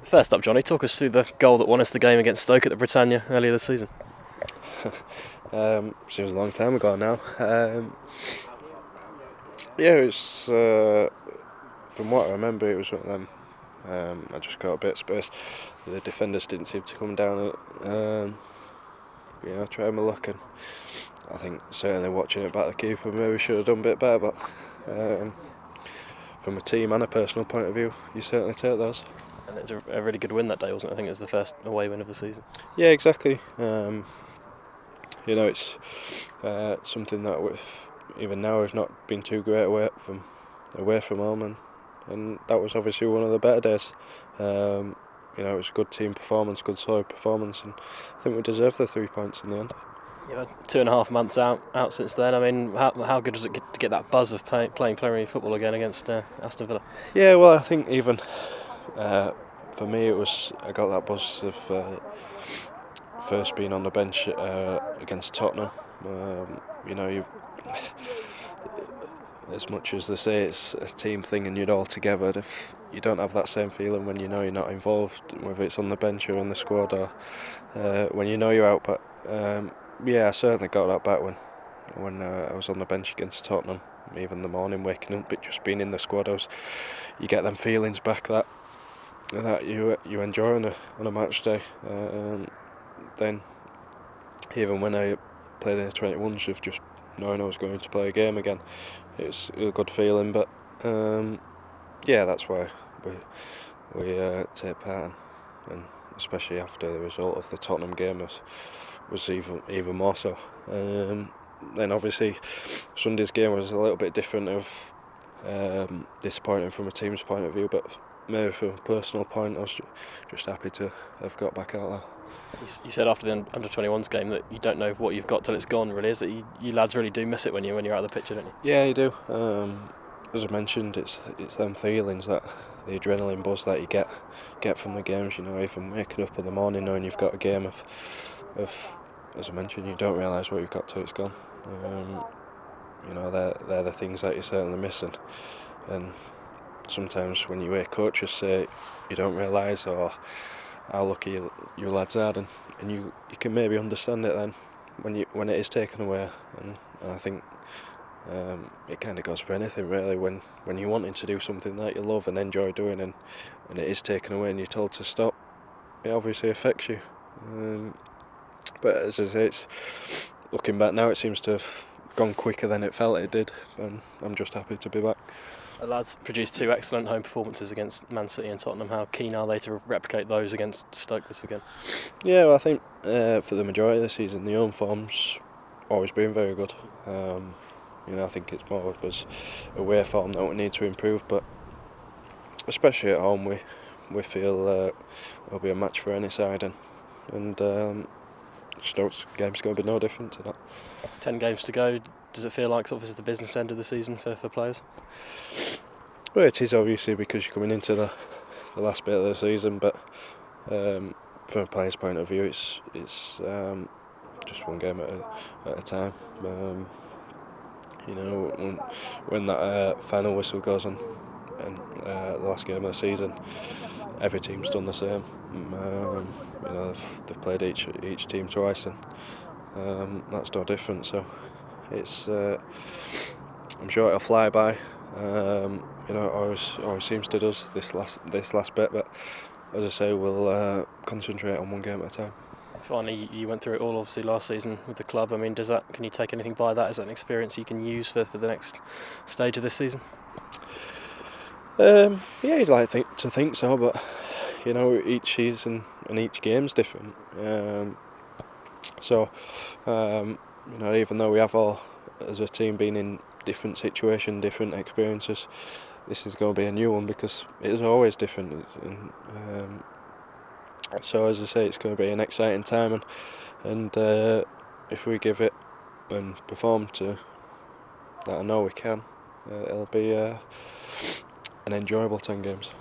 First up, Johnny, talk us through the goal that won us the game against Stoke at the Britannia earlier this season. Seems a long time ago now. Yeah, it was. From what I remember, it was one of them. I just got a bit of space. The defenders didn't seem to come down it. Trying my luck, and I think certainly watching it back, the keeper maybe should have done a bit better. But from a team and a personal point of view, you certainly take those. And it was a really good win that day, wasn't it? I think it was the first away win of the season. Yeah, exactly. It's something that even now we've not been too great away from home, and that was obviously one of the better days. It was a good team performance, good solid performance, and I think we deserved the 3 points in the end. You've had 2.5 months out since then. I mean, how good was it to get that buzz of playing Premier League football again against Aston Villa? Yeah, well, I think even for me, I got that buzz of first being on the bench against Tottenham. You as much as they say it's a team thing and you're all together, if you don't have that same feeling when you know you're not involved, whether it's on the bench or in the squad, or when you know you're out. But I certainly got that back when I was on the bench against Tottenham. Even the morning waking up, but just being in the squad, you get them feelings back that you enjoy on a match day. Then even when I played in the 21s, of just knowing I was going to play a game again, it's a good feeling. But that's why we take part, and especially after the result of the Tottenham game was even more so. Then obviously Sunday's game was a little bit different, of disappointing from a team's point of view, but maybe from a personal point, I was just happy to have got back out there. You said after the under-21s game that you don't know what you've got till it's gone. Really, is that you lads really do miss it when you're out of the picture, don't you? Yeah, you do. As I mentioned, it's them feelings, that the adrenaline buzz that you get from the games. Even waking up in the morning knowing you've got a game of as I mentioned, you don't realise what you've got till it's gone. They're the things that you're certainly missing, and sometimes when you hear coaches say you don't realise or how lucky you lads are, and you can maybe understand it then when it is taken away, and I think it kind of goes for anything really. When you're wanting to do something that you love and enjoy doing, and it is taken away and you're told to stop, it obviously affects you. But as I say, looking back now, it seems to have gone quicker than it felt it did, and I'm just happy to be back. The lads produced 2 excellent home performances against Man City and Tottenham. How keen are they to replicate those against Stoke this weekend? Yeah, well, I think for the majority of the season, the home form's always been very good. I think it's more of us away form that we need to improve, but especially at home, we feel we'll be a match for any side, and Stoke's game's going to be no different to that. 10 games to go. Does it feel like obviously the business end of the season for players? Well, it is obviously, because you're coming into the last bit of the season, but from a player's point of view, it's just one game at a time. When that final whistle goes on, and the last game of the season, every team's done the same. They've played each team twice, and that's no different. So it's I'm sure it'll fly by. It always seems to us this last bit, but as I say, we'll concentrate on one game at a time. Finally, you went through it all obviously last season with the club. I mean, can you take anything by that? Is that an experience you can use for the next stage of this season? You'd like to think so, but each season and each game's different. Even though we have all, as a team, been in different situations, different experiences, this is going to be a new one because it is always different. So as I say, it's going to be an exciting time, and if we give it and perform to that, I know we can. It'll be an enjoyable 10 games.